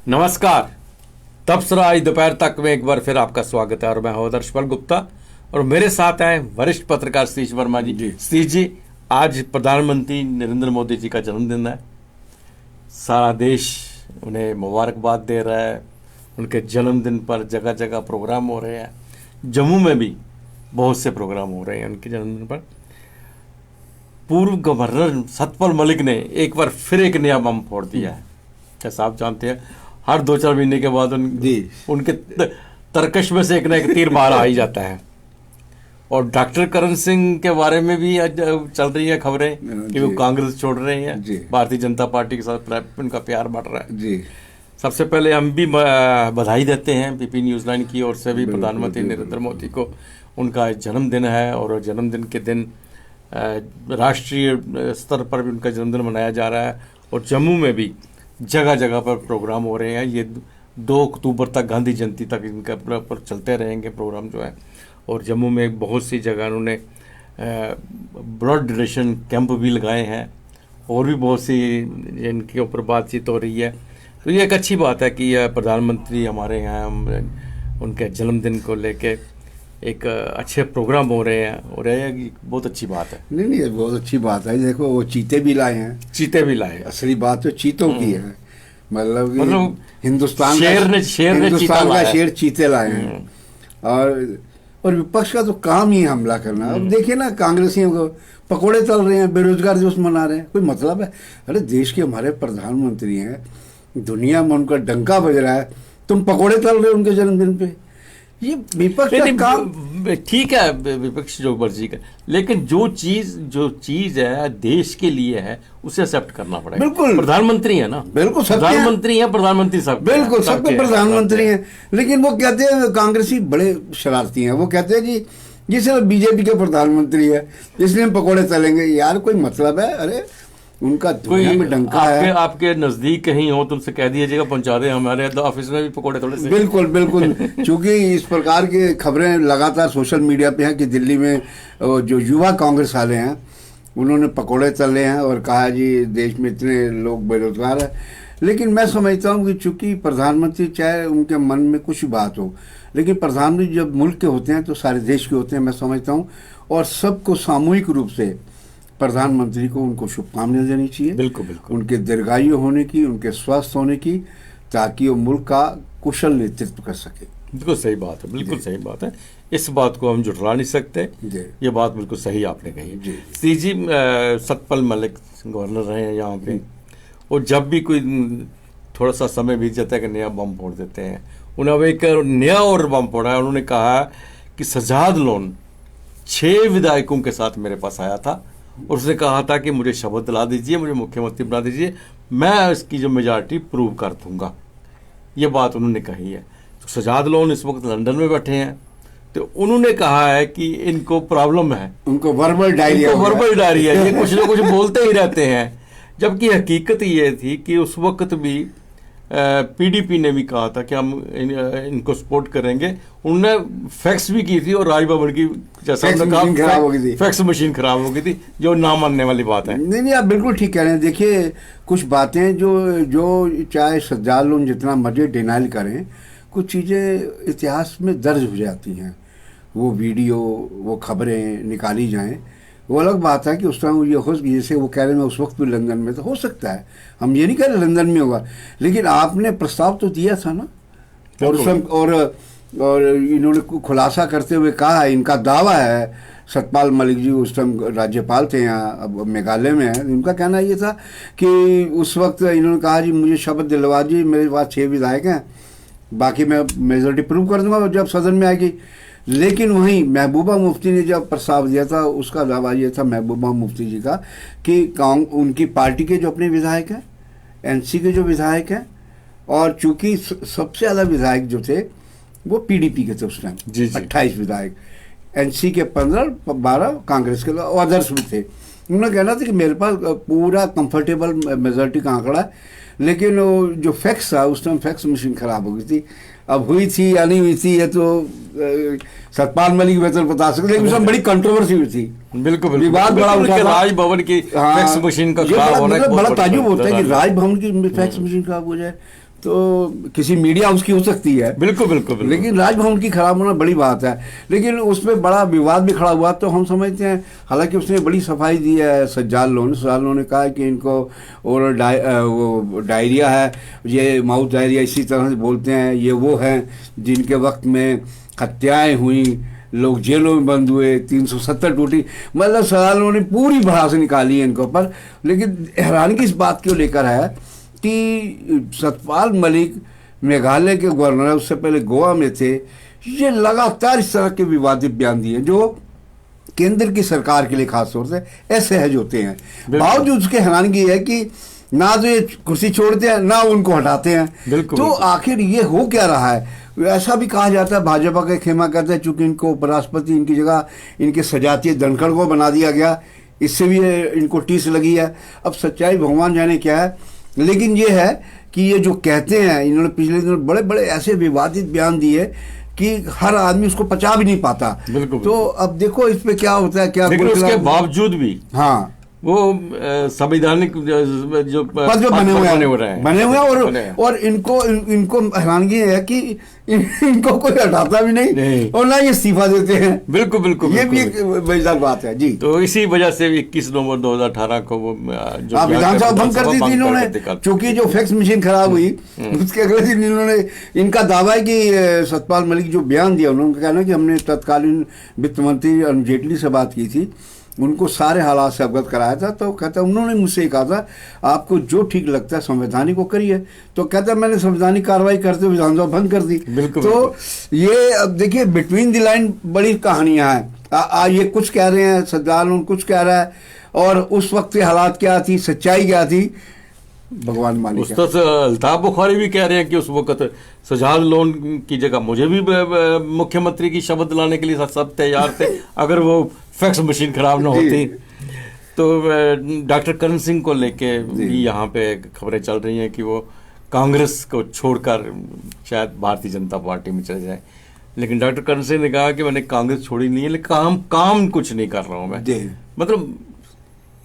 नमस्कार। तबसरा आज दोपहर तक में एक बार फिर आपका स्वागत है और मैं हूं हर्षपाल गुप्ता और मेरे साथ हैं वरिष्ठ पत्रकार सतीश वर्मा जी। सतीश जी, आज प्रधानमंत्री नरेंद्र मोदी जी का जन्मदिन है। सारा देश उन्हें मुबारकबाद दे रहा है। उनके जन्मदिन पर जगह जगह प्रोग्राम हो रहे हैं। जम्मू में भी बहुत से प्रोग्राम हो रहे हैं उनके जन्मदिन पर। पूर्व गवर्नर सतपाल मलिक ने एक बार फिर एक नया बम फोड़ दिया है। जैसा आप जानते हैं, हर 2-4 महीने के बाद उनके तरकश में से एक ना एक तीर बाहर आ ही जाता है। और डॉक्टर करण सिंह के बारे में भी आज चल रही है खबरें कि वो कांग्रेस छोड़ रहे हैं, भारतीय जनता पार्टी के साथ उनका प्यार बढ़ रहा है जी। सबसे पहले हम भी बधाई देते हैं पीपी न्यूज़9 की ओर से भी प्रधानमंत्री नरेंद्र मोदी को। उनका जन्मदिन है और जन्मदिन के दिन राष्ट्रीय स्तर पर भी उनका जन्मदिन मनाया जा रहा है और जम्मू में भी जगह जगह पर प्रोग्राम हो रहे हैं। ये 2 अक्टूबर तक, गांधी जयंती तक इनका पर चलते रहेंगे प्रोग्राम जो है। और जम्मू में बहुत सी जगह उन्होंने ब्लड डोनेशन कैंप भी लगाए हैं और भी बहुत सी इनके ऊपर बातचीत हो रही है। तो ये एक अच्छी बात है कि प्रधानमंत्री हमारे यहाँ उनके जन्मदिन को लेके एक अच्छे प्रोग्राम हो रहे हैं और ये बहुत अच्छी बात है। नहीं, बहुत अच्छी बात है। देखो, वो चीते भी लाए हैं। चीते भी लाए। असली बात तो चीतों की है। मतलब हिंदुस्तान का शेर चीते लाए हैं। और विपक्ष का तो काम ही हमला करना। अब देखिए ना, कांग्रेसियों को पकोड़े तल रहे हैं, बेरोजगार दिवस मना रहे हैं, कोई मतलब है? अरे देश के हमारे प्रधानमंत्री हैं, दुनिया में उनका डंका बज रहा है, तुम पकोड़े तल रहे हो उनके जन्मदिन पे। ये विपक्ष का काम ठीक है, विपक्ष जो मर्जी का, लेकिन जो चीज है देश के लिए है उसे एक्सेप्ट करना पड़ेगा। बिल्कुल, प्रधानमंत्री है ना। बिल्कुल, प्रधानमंत्री है, प्रधानमंत्री सब, बिल्कुल सबके प्रधानमंत्री हैं। लेकिन वो कहते हैं, कांग्रेसी बड़े शरारती हैं, वो कहते हैं कि ये सिर्फ बीजेपी के प्रधानमंत्री है इसलिए हम पकौड़े तलेंगे। यार कोई मतलब है? अरे उनका दुनिया में डंका है। आपके नजदीक कहीं हो तो उनसे कह दीजिएगा, पहुंचा दे, हमारे ऑफिस में भी पकोड़े थोड़े से। बिल्कुल बिल्कुल क्योंकि इस प्रकार की खबरें लगातार सोशल मीडिया पे हैं कि दिल्ली में जो युवा कांग्रेस वाले हैं उन्होंने पकोड़े तले हैं और कहा जी देश में इतने लोग बेरोजगार हैं। लेकिन मैं समझता हूँ कि चूंकि प्रधानमंत्री, चाहे उनके मन में कुछ बात हो, लेकिन प्रधानमंत्री जब मुल्क के होते हैं तो सारे देश के होते हैं, मैं समझता हूँ। और सबको सामूहिक रूप से प्रधानमंत्री को उनको शुभकामनाएं देनी चाहिए। बिल्कुल बिल्कुल। उनके दीर्घायु होने की, उनके स्वस्थ होने की, ताकि वो मुल्क का कुशल नेतृत्व कर सके। बिल्कुल सही बात है, बिल्कुल सही बात है। इस बात को हम जुटला नहीं सकते। ये बात बिल्कुल सही आपने कही। सी जी, सतपाल मलिक गवर्नर रहे हैं यहाँ पे, और जब भी कोई थोड़ा सा समय बीत जाता है कि नया बम फोड़ देते हैं। उन्होंने एक नया और बम फोड़ा है। उन्होंने कहा कि सजाद लोन 6 विधायकों के साथ मेरे पास आया था और उसने कहा था कि मुझे शपथ दिला दीजिए, मुझे मुख्यमंत्री बना दीजिए, मैं इसकी जो मेजॉरिटी प्रूव कर दूंगा। ये बात उन्होंने कही है। तो सजाद लोन इस वक्त लंदन में बैठे हैं, तो उन्होंने कहा है कि इनको प्रॉब्लम है, उनको वर्बल डायरिया ये कुछ ना कुछ बोलते ही रहते हैं। जबकि हकीकत ये थी कि उस वक्त भी पीडीपी ने भी कहा था कि हम इनको सपोर्ट करेंगे। उन्होंने फैक्स भी की थी और राजभवन की, जैसा उन्होंने कहा, फैक्स मशीन खराब हो गई थी, जो ना मानने वाली बात है। नहीं, आप बिल्कुल ठीक कह रहे हैं। देखिए, कुछ बातें जो चाहे सज्जाद लोग जितना मर्जी डिनाइल करें, कुछ चीज़ें इतिहास में दर्ज हो जाती हैं। वो वीडियो, वो खबरें निकाली जाएं, वो अलग बात है कि उस टाइम ये हो, जैसे वो कह रहे हैं उस वक्त भी लंदन में, तो हो सकता है, हम ये नहीं कह रहे लंदन में होगा, लेकिन आपने प्रस्ताव तो दिया था ना। और इन्होंने खुलासा करते हुए कहा, इनका दावा है, सतपाल मलिक जी उस टाइम राज्यपाल थे यहाँ, अब मेघालय में है, इनका कहना ये था कि उस वक्त इन्होंने कहा जी मुझे शपथ दिलवा जी, मेरे पास 6 विधायक हैं, बाकी मैं मेजोरिटी प्रूव कर दूंगा जब सदन में आएगी। लेकिन वहीं महबूबा मुफ्ती ने जब प्रस्ताव दिया था, उसका दावा ये था महबूबा मुफ्ती जी का कि उनकी पार्टी के जो अपने विधायक हैं, एनसी के जो विधायक हैं, और चूंकि सबसे ज़्यादा विधायक जो थे वो पीडीपी के थे उस टाइम, 28 विधायक, एनसी के 15-12, कांग्रेस के अदर्स भी थे। उन्होंने कहना था कि मेरे पास पूरा कंफर्टेबल मेजॉरिटी का आंकड़ा है। लेकिन वो जो फैक्स था, उस टाइम फैक्स मशीन खराब हो गई थी। अब हुई थी या नहीं हुई थी ये तो सतपाल मलिक बेहतर बता सकते, लेकिन उसमें बड़ी कंट्रोवर्सी हुई थी। बिल्कुल विवाद बड़ा उठा था। राजभवन की फैक्स मशीन का खराब होना बड़ा ताजुब होता है कि राजभवन की फैक्स मशीन खराब हो जाए, तो किसी मीडिया उसकी हो सकती है, बिल्कुल बिल्कुल बिल्कुल। लेकिन राजभवन की खराब होना बड़ी बात है। लेकिन उसमें बड़ा विवाद भी खड़ा हुआ, तो हम समझते हैं, हालांकि उसने बड़ी सफाई दी है सज्जाद लोन ने कहा कि इनको और वो डायरिया है, ये माउथ डायरिया इसी तरह से बोलते हैं, ये वो हैं जिनके वक्त में हत्याएं हुई, लोग जेलों में बंद हुए, 370 टूटी, मतलब सज्जाद ने पूरी भड़ास निकाली है इनके ऊपर। लेकिन हैरानगी इस बात को लेकर है कि सतपाल मलिक मेघालय के गवर्नर, उससे पहले गोवा में थे, ये लगातार इस तरह के विवादित बयान दिए जो केंद्र की सरकार के लिए खासतौर से असहज होते हैं। बावजूद उसके हैरानगी है कि ना तो ये कुर्सी छोड़ते हैं ना उनको हटाते हैं। तो आखिर ये हो क्या रहा है? ऐसा भी कहा जाता है, भाजपा का खेमा कहता है चूंकि इनको उपराष्ट्रपति इनकी जगह इनके सजातीय धनखड़ को बना दिया गया, इससे भी इनको टीस लगी है। अब सच्चाई भगवान जाने क्या है, लेकिन ये है कि ये जो कहते हैं, इन्होंने पिछले दिनों बड़े बड़े ऐसे विवादित बयान दिए कि हर आदमी उसको पचा भी नहीं पाता। तो अब देखो इस पे क्या होता है, क्या उसके बावजूद भी हाँ वो संवैधानिक जो पद बने हुए हैं और इनको हैरानगी है कि इनको कोई हटाता भी नहीं और ना ये इस्तीफा देते हैं। बिल्कुल बिल्कुल, ये भी एक मजेदार बात है जी। तो इसी वजह से 21 नवंबर 2018 को वो विधानसभा भंग कर दी थी इन्होंने, क्योंकि जो फैक्स मशीन खराब हुई उसके अगले दिन इन्होंने, इनका दावा है कि सतपाल मलिक जो बयान दिया, उन्होंने कहना कि हमने तत्कालीन वित्त मंत्री अरुण जेटली से बात की थी, उनको सारे हालात से अवगत कराया था। तो कहता उन्होंने मुझसे कहा था आपको जो ठीक लगता है संवैधानिक को करिए। तो कहता मैंने संवैधानिक कार्रवाई करते हुए विधानसभा भंग कर दी। तो ये अब देखिए बिटवीन द लाइन बड़ी कहानियां हैं। ये कुछ कह रहे हैं, सज्जाद कुछ कह रहा है, और उस वक्त के हालात क्या थी, सच्चाई क्या थी, भगवान मालिक। उस तरह से अल्ताफ बुखारी भी कह रहे हैं कि उस वक्त सज्जाद लोन की जगह मुझे भी मुख्यमंत्री की शपथ दिलाने के लिए सब तैयार थे अगर वो फैक्स मशीन खराब ना होती। तो डॉक्टर करण सिंह को लेके भी यहाँ पे खबरें चल रही हैं कि वो कांग्रेस को छोड़कर शायद भारतीय जनता पार्टी में चले जाए। लेकिन डॉक्टर करण सिंह ने कहा कि मैंने कांग्रेस छोड़ी नहीं है, लेकिन काम कुछ नहीं कर रहा हूँ मैं। मतलब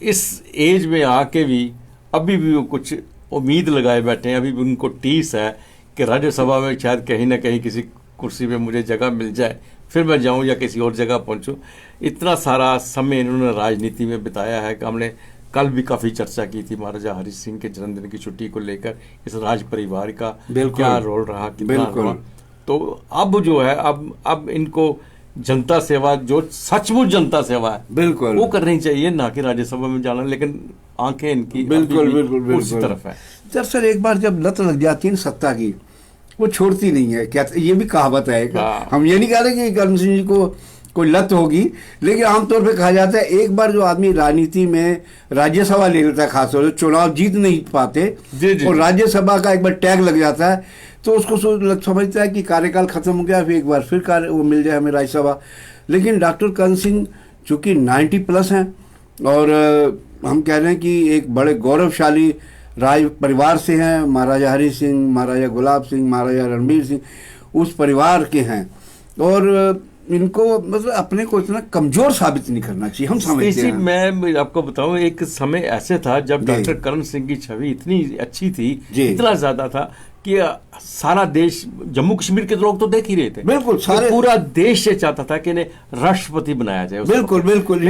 इस एज में आके भी अभी भी वो कुछ उम्मीद लगाए बैठे हैं। अभी भी उनको टीस है कि राज्यसभा में शायद कहीं ना कहीं किसी कुर्सी पे मुझे जगह मिल जाए, फिर मैं जाऊं या किसी और जगह पहुंचूं। इतना सारा समय इन्होंने राजनीति में बिताया है कि हमने कल भी काफ़ी चर्चा की थी महाराजा हरि सिंह के जन्मदिन की छुट्टी को लेकर, इस राज परिवार का क्या रोल रहा, कितना रहा। तो अब जो है अब इनको जनता सेवा, जो सचमुच जनता सेवा है, बिल्कुल वो करनी चाहिए, ना कि राज्यसभा में जाना। लेकिन आंखें इनकी बिल्कुल उस तरफ है। दरअसल एक बार जब लत लग जाती है सत्ता की, वो छोड़ती नहीं है। क्या ये भी कहावत है, हम ये नहीं कह रहे कि करण सिंह जी को कोई लत होगी, लेकिन आमतौर पे कहा जाता है एक बार जो आदमी राजनीति में राज्यसभा ले लेता है, खासतौर से चुनाव जीत नहीं पाते और राज्यसभा का एक बार टैग लग जाता है, तो उसको समझता है कि कार्यकाल खत्म हो गया, फिर एक बार फिर कार्य वो मिल जाए हमें राज्यसभा। लेकिन डॉक्टर करण सिंह चूंकि 90+ हैं और हम कह रहे हैं कि एक बड़े गौरवशाली राज परिवार से हैं, महाराजा हरि सिंह, महाराजा गुलाब सिंह, महाराजा रणबीर सिंह, उस परिवार के हैं, और इनको मतलब अपने को इतना कमजोर साबित नहीं करना चाहिए, हम समझते हैं। मैं आपको बताऊं, एक समय ऐसे था जब डॉक्टर करण सिंह की छवि इतनी अच्छी थी, इतना ज्यादा था कि सारा देश, जम्मू कश्मीर के लोग तो देख ही रहे थे, बिल्कुल सारे, पूरा देश ये चाहता था कि इन्हें राष्ट्रपति बनाया जाए। बिल्कुल बिल्कुल,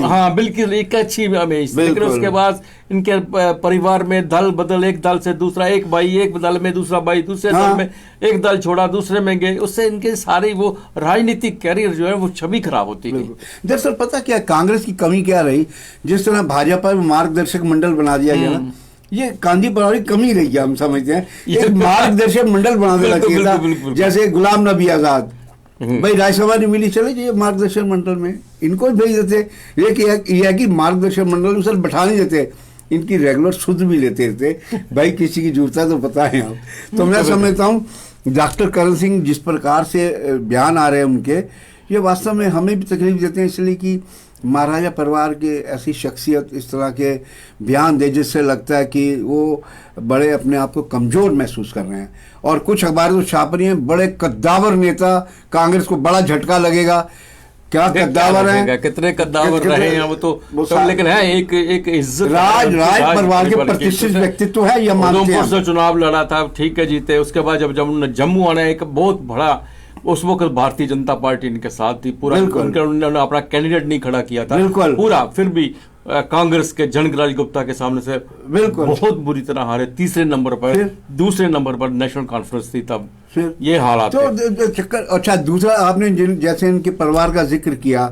हाँ बिल्कुल, एक अच्छी इमेज। लेकिन उसके बाद इनके परिवार में दल बदल, एक दल से दूसरा, एक भाई एक दल में, दूसरा भाई दूसरे दल में, एक दल छोड़ा दूसरे में गए, उससे इनके सारे वो राजनीतिक कैरियर जो है वो छवि खराब होती है। दरअसल पता क्या कांग्रेस की कमी क्या रही, जिस तरह भाजपा में मार्गदर्शक मंडल बना दिया गया ना, ये गांधी परिवार की कमी रही है, हम समझते हैं। एक मार्गदर्शक मंडल बना देना चाहिए था, जैसे गुलाम नबी आजाद, भाई राज्यसभा नहीं मिली, चले जाइए मार्गदर्शक मंडल में, इनको भेज देते। ये है कि मार्गदर्शक मंडल में सर बैठा नहीं देते, इनकी रेगुलर शुद्ध भी लेते थे, भाई किसी की जरूरत है तो पता है आप। तो मैं समझता हूँ डॉक्टर करण सिंह जिस प्रकार से बयान आ रहे हैं उनके, ये वास्तव में हमें भी तकलीफ देते हैं, इसलिए कि महाराजा परिवार के ऐसी शख्सियत इस तरह के बयान दे जिससे लगता है कि वो बड़े अपने आप को कमज़ोर महसूस कर रहे हैं। और कुछ अखबार तो छाप रही हैं बड़े कद्दावर नेता, कांग्रेस को बड़ा झटका लगेगा, क्या ये कद्दावर लगेगा, है, कितने कद्दावर रहे हैं वो तो वो सब, लेकिन है एक इज्जत, राज परिवार के प्रतिष्ठित व्यक्तित्व है, यह मानते उधमपुर हैं। से चुनाव लड़ा था, ठीक है, जीते। उसके बाद जब जब जम्मू आना, एक बहुत बड़ा, उस वक्त भारतीय जनता पार्टी इनके साथ थी पूरा, उन्होंने अपना कैंडिडेट नहीं खड़ा किया था पूरा, फिर भी कांग्रेस के जनकराज गुप्ता के सामने से बिल्कुल बहुत बुरी तरह हारे। तीसरे नंबर पर, दूसरे नंबर पर नेशनल कॉन्फ्रेंस थी, तब ये हालात तो चक्कर। अच्छा, दूसरा आपने जैसे इनके परिवार का जिक्र किया,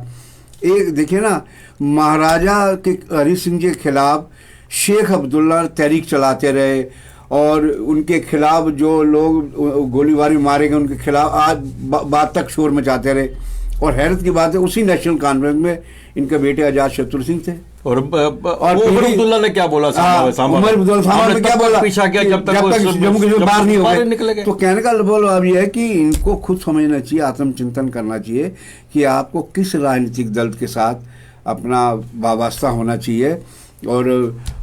एक देखिए ना, महाराजा के हरि सिंह जी के खिलाफ शेख अब्दुल्ला तहरीक चलाते रहे, और उनके खिलाफ जो लोग गोलीबारी मारे गए उनके खिलाफ आज बाद तक शोर मचाते रहे। और हैरत की बात है, उसी नेशनल कॉन्फ्रेंस में इनके बेटे आजाद शत्रु सिंह थे। और उमर अब्दुल्ला ने क्या बोला, उमर अब्दुल्ला ने क्या बोला, पीछा किया जब तक जम्मू कश्मीर बाहर नहीं हो निकले गए। तो कहने का बोल अब यह है कि इनको खुद समझना चाहिए, आत्मचिंतन करना चाहिए कि आपको किस राजनीतिक दल के साथ अपना वाबस्ता होना चाहिए। और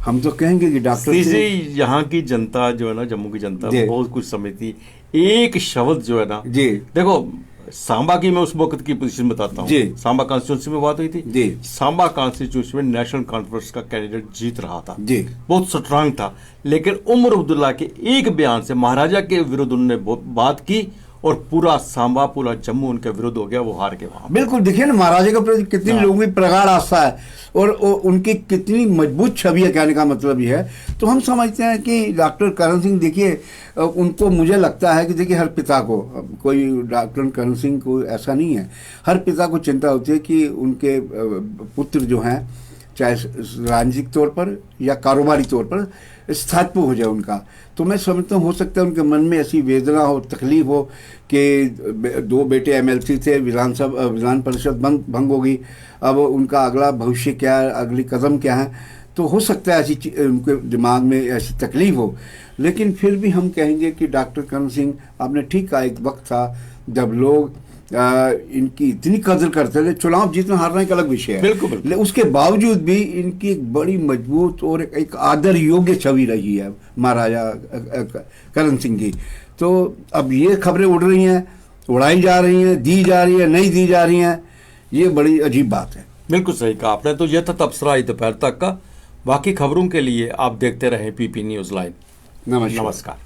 हम तो कहेंगे कि डॉक्टर यहाँ की जनता जो है ना, जम्मू की जनता बहुत कुछ समझती, एक शब्द जो है ना जी, देखो सांबा की मैं उस वक्त की पोजीशन बताता हूँ। सांबा कॉन्स्टिट्यूंसी में बात हुई थी जी, सांबा कॉन्स्टिट्यूंसी में नेशनल कॉन्फ्रेंस का कैंडिडेट जीत रहा था जी, बहुत स्ट्रांग था, लेकिन उमर अब्दुल्ला के एक बयान से महाराजा के विरुद्ध उन्होंने बात की और पूरा सांबा, पूरा जम्मू उनके विरुद्ध हो गया, वो हार के वहां। बिल्कुल, देखिए ना महाराजा के प्रति कितनी लोगों की प्रगाढ़ आस्था है और उनकी कितनी मजबूत छवि है, कहने का मतलब ये है। तो हम समझते हैं कि डॉक्टर करण सिंह, देखिए उनको, मुझे लगता है कि देखिए हर पिता को, कोई डॉक्टर करण सिंह को ऐसा नहीं है, हर पिता को चिंता होती है कि उनके पुत्र जो हैं, चाहे राजनीतिक तौर पर या कारोबारी तौर पर स्थायित्व हो जाए उनका। तो मैं समझता हूँ हो सकता है उनके मन में ऐसी वेदना हो, तकलीफ हो कि 2 बेटे एमएलसी थे, विधान परिषद भंग होगी, अब उनका अगला भविष्य क्या है, अगली कदम क्या है। तो हो सकता है ऐसी उनके दिमाग में ऐसी तकलीफ हो, लेकिन फिर भी हम कहेंगे कि डॉक्टर करण सिंह, आपने ठीक कहा, एक वक्त था जब लोग इनकी इतनी कदर करते थे। चुनाव जीतना हारना एक अलग विषय है, बिल्कुल, उसके बावजूद भी इनकी एक बड़ी मजबूत और एक आदर योग्य छवि रही है महाराजा करण सिंह की। तो अब ये खबरें उड़ रही हैं, उड़ाई जा रही हैं, दी जा रही है, नहीं दी जा रही हैं, ये बड़ी अजीब बात है। बिल्कुल सही कहा आपने। तो यह था तबसरा दोपहर तक का। बाकी खबरों के लिए आप देखते रहें पीपी न्यूज़ लाइव। नमस्कार।